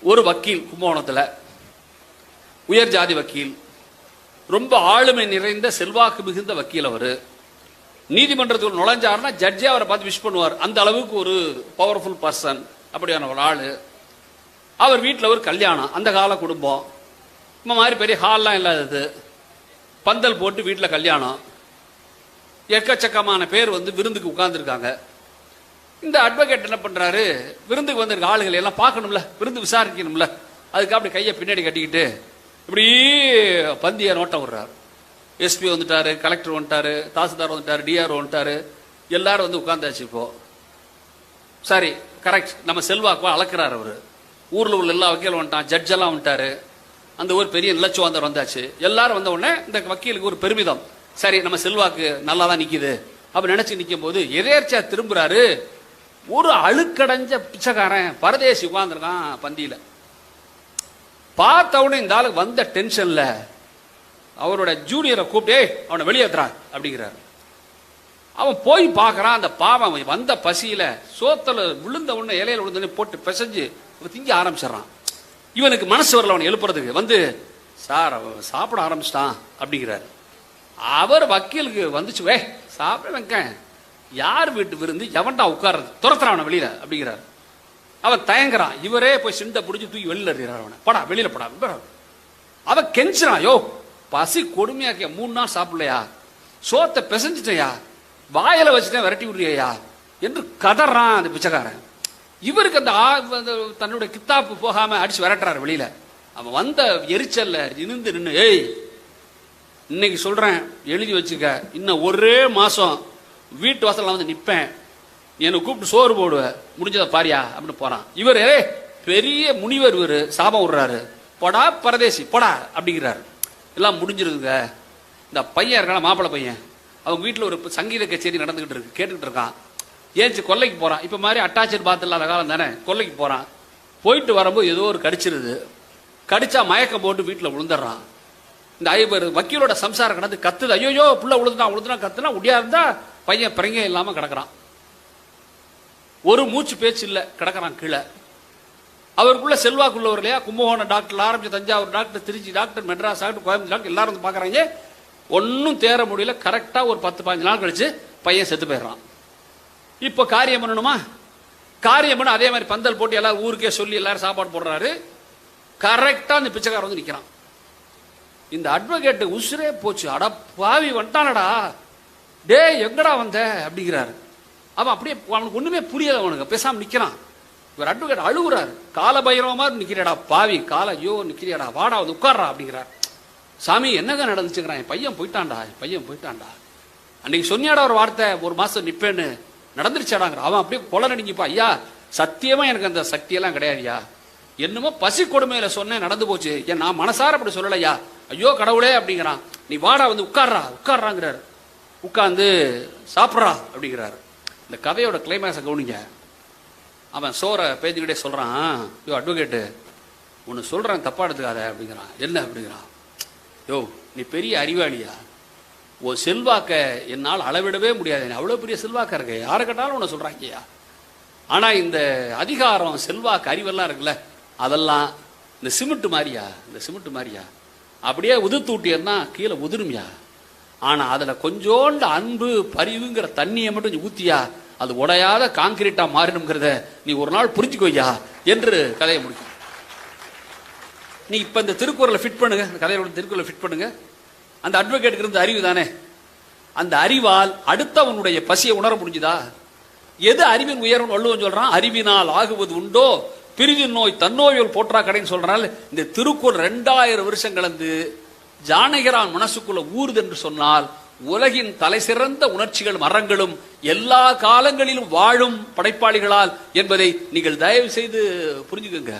ஒரு வக்கீல் கும்பகோணத்தில் உயர் ஜாதி வக்கீல், ரொம்ப ஆளுமை நிறைந்த செல்வாக்கு மிகுந்த வக்கீல். அவர் நீதிமன்றத்துக்கு நுழைஞ்சாருன்னா ஜட்ஜே அவரை பார்த்து விஷ் பண்ணுவார். அந்த அளவுக்கு ஒரு பவர்ஃபுல் பர்சன். அப்படியான ஒரு ஆளு. அவர் வீட்டில் ஒரு கல்யாணம், அந்த கால குடும்பம், இந்த மாதிரி பெரிய ஹால்லாம் இல்லாதது, பந்தல் போட்டு வீட்டில் கல்யாணம், எக்கச்சக்கமான பேர் விருந்துக்கு உட்கார்ந்துருக்காங்க. இந்த அட்வொகேட் என்ன பண்றாரு, விருந்துக்கு வந்திருக்க ஆளுகளை எல்லாம் பார்க்கணும்ல, விருந்து விசாரிக்கணும்ல, அதுக்கு அப்படி கையை பின்னாடி கட்டிக்கிட்டு இப்படி பந்திய நோட்டம் விடுறாரு. எஸ்பி வந்துட்டாரு, கலெக்டர் வந்துட்டாரு, தாசில்தார் வந்துட்டாரு, டிஆர் வந்துட்டாரு, எல்லாரும் உட்கார்ந்தாச்சு. இப்போ சரி, கரெக்ட், நம்ம செல்வாக்கு அளக்குறாரு அவரு. ஊர்ல உள்ள எல்லா வக்கீலும் வந்துட்டான், ஜட்ஜ் எல்லாம் வந்துட்டாரு, அந்த ஒரு பெரிய நிலச்சுவாந்தர் வந்தாச்சு. எல்லாரும் வந்த உடனே இந்த வக்கீலுக்கு ஒரு பெருமிதம், சரி நம்ம செல்வாக்கு நல்லா தான் நிக்குது அப்படி நினைச்சு நிக்கும் போது எதேர்ச்சியா திரும்புறாரு. ஒரு அழுக்கடைஞ்ச பிச்சைக்காரன் பரதேசி உட்கார்ந்துருக்கான் பந்தியில. பார்த்தவனே இந்த ஆளுக்கு வந்த டென்ஷன்ல அவரோட ஜூனியரை கூப்பிட்டே அவனை வெளியேற்றுறான் அப்படிங்கிறாரு. அவன் போய் பார்க்கறான், அந்த பாவம் வந்த பசியில சோத்தல விழுந்த உடனே இலையில விழுந்த போட்டு பிசைஞ்சு திங்க ஆரம்பிச்சிடறான். இவனுக்கு மனசு வரல அவனை எழுப்புறதுக்கு. சார் அவன் சாப்பிட ஆரம்பிச்சிட்டான் அப்படிங்கிறாரு. அவர் வக்கீலுக்கு வந்துச்சு, வே சாப்பிட வைக்க, யார் வீட்டு விருந்து, எவன்டா உட்கார்றது, துரத்துறான் அவனை வெளியில அப்படிங்கிறாரு. அவன் தயங்குறான். இவரே போய் சிண்டை பிடிச்சி தூக்கி வெளியில இருக்கிறார். அவனை படா வெளியில படா. அவன் கெஞ்சுறான், யோ பசி கொடுமையாக்கிய, 3 நாள் சாப்பிடலையா, சோத்தை பிசைஞ்சிட்டையா, வாயில வச்சுட்டேன் விரட்டி விடுறியா என்று கதறான் அந்த பிச்சைக்காரன். இவருக்கு அந்த தன்னுடைய கித்தாப்பு போகாம அடிச்சு விரட்டுறாரு வெளியில. அவன் வந்த எரிச்சல்ல நின்று, ஏய் இன்னைக்கு சொல்றேன் எழுதி வச்சுக்க, இன்னும் ஒரே மாசம் வீட்டு வாசல்ல நிப்பேன், என்னை கூப்பிட்டு சோறு போடுவேன், முடிஞ்சதை பாரியா அப்படின்னு போறான். இவர் பெரிய முனிவர், இவர் சாபம் விடுறாரு, போடா பரதேசி போடா அப்படிங்கிறாரு. எல்லாம் முடிஞ்சிருதுங்க. இந்த பையன் இருக்கான மாப்பிள்ளை பையன், அவங்க வீட்டில் ஒரு சங்கீத கச்சேரி நடந்துகிட்டு இருக்கு, கேட்டுக்கிட்டு இருக்கான். ஏஞ்சி கொல்லைக்கு போறான். இப்ப மாதிரி அட்டாச்சட் பாத் இல்லாத காலம் தானே, கொல்லைக்கு போறான். போயிட்டு வரும்போது ஏதோ ஒரு கடிச்சிருது, கடிச்சா மயக்கம் போட்டு வீட்டில் விழுந்துடுறான். இந்த வக்கீலோட சம்சாரம் கடந்து கத்துது, ஐயோ புள்ள உழுதுனா கத்துனா உடியா இருந்தா பையன் பிறங்க இல்லாம கிடக்குறான். ஒரு மூச்சு பேச்சு இல்ல, கிடக்குறான் கீழே. அவருக்குள்ள செல்வாக்குள்ளவர் இல்லையா, கும்பகோணம் டாக்டர் ஆரம்பிச்சு Thanjavur doctor, Trichy doctor, Madras doctor, Coimbatore doctor, எல்லாரும் பாக்குறாங்க. ஒன்னும் தேர முடியல. கரெக்டா ஒரு 10-15 நாள் கழிச்சு பையன் செத்து போயிடுறான். இப்ப காரியம் பண்ணணுமா, காரியம் பண்ண அதே மாதிரி பந்தல் போட்டு எல்லாரும் ஊருக்கே சொல்லி எல்லாரும் சாப்பாடு போடுறாரு. கரெக்டா இந்த பிச்சைக்காரன் நிக்கிறான். இந்த அட்வொகேட் உசுரே போச்சு, அட பாவி வந்துட்டானடா, டே எங்கடா வந்த அப்படிங்கிறாரு. அவன் அப்படியே அவனுக்கு ஒண்ணுமே புரியல, அவனுக்கு பேசாம நிக்கிறான். இவர் அட்வொகேட் அழுகுறாரு, கால பைரவமா நிக்கிறடா பாவி, கால ஐயோ நிக்கிறியாடா, வாடா உட்கார்றா அப்படிங்கிறார். சாமி என்னங்க நடந்துச்சுங்கிறான், என் பையன் போயிட்டான்டா, அன்னைக்கு சொன்னியாடா ஒரு வார்த்தை, ஒரு மாசம் நிப்பேன்னு, நடந்துருச்சாடாங்கிற. அவன் அப்படியே கொலை நடிங்கப்பா, ஐயா சத்தியமா எனக்கு அந்த சக்தியெல்லாம் கிடையாதுயா, என்னமோ பசி கொடுமையில சொன்னேன் நடந்து போச்சு, ஏன் நான் மனசார அப்படி சொல்லலையா, ஐயோ கடவுளே அப்படிங்கிறான். நீ வாடா உட்கார்றாங்கிறாரு. உட்கார்ந்து சாப்பிட்றா அப்படிங்கிறாரு. இந்த கதையோட கிளைமேக்ஸை கவனிங்க. அவன் சோற பேஞ்சுக்கிட்டே சொல்றான், யோ அட்வொகேட்டு ஒன்னு சொல்றேன் தப்பா எடுத்துக்காத அப்படிங்கிறான். என்ன அப்படிங்கிறான், யோ நீ பெரிய அறிவாளியா, உன் செல்வாக்க என்னால் அளவிடவே முடியாது, அவ்வளவு பெரிய செல்வாக்க இருக்கு, யாரை கேட்டாலும் உன்னை சொல்றாங்கய்யா. ஆனா இந்த அதிகாரம் செல்வாக்கு அறிவெல்லாம் இருக்குல்ல, அதெல்லாம் இந்த சிமெண்ட் மாதிரியா, அப்படியே உதிர்த்து விட்டியன்னா கீழே உதிருமியா. ஆனா அதுல கொஞ்சோண்டு அன்பு பரிவுங்கிற தண்ணியை மட்டும் ஊத்தியா, அது உடையாத காங்கிரீட்டா மாறினுங்கிறத நீ ஒரு நாள் புரிஞ்சுக்கோயா என்று கதையை முடிக்கும். நீ இப்ப இந்த திருக்குறளை ஃபிட் பண்ணுங்க, கதையோட திருக்குறளை ஃபிட் பண்ணுங்க. அந்த அட்வொகேட்டுக்கு இருந்த அறிவு தானே, அந்த அறிவால் அடுத்தவனுடைய பசியை உணர முடிஞ்சுதா? எது அறிவின் உயர்வு வள்ளுவன் சொல்றான், அறிவினால் ஆகுவது உண்டோ பிரிவின் நோய் தன்னோயில் போற்றா கடைன்னு சொல்றால். இந்த திருக்குறள் 2000 வருஷம் கலந்து ஜானகிரான் மனசுக்குள்ள ஊறுது என்று சொன்னால், உலகின் தலை சிறந்த உணர்ச்சிகளும் அறங்களும் எல்லா காலங்களிலும் வாழும் படைப்பாளிகளால் என்பதை நீங்கள் தயவு செய்து புரிஞ்சுக்கங்க.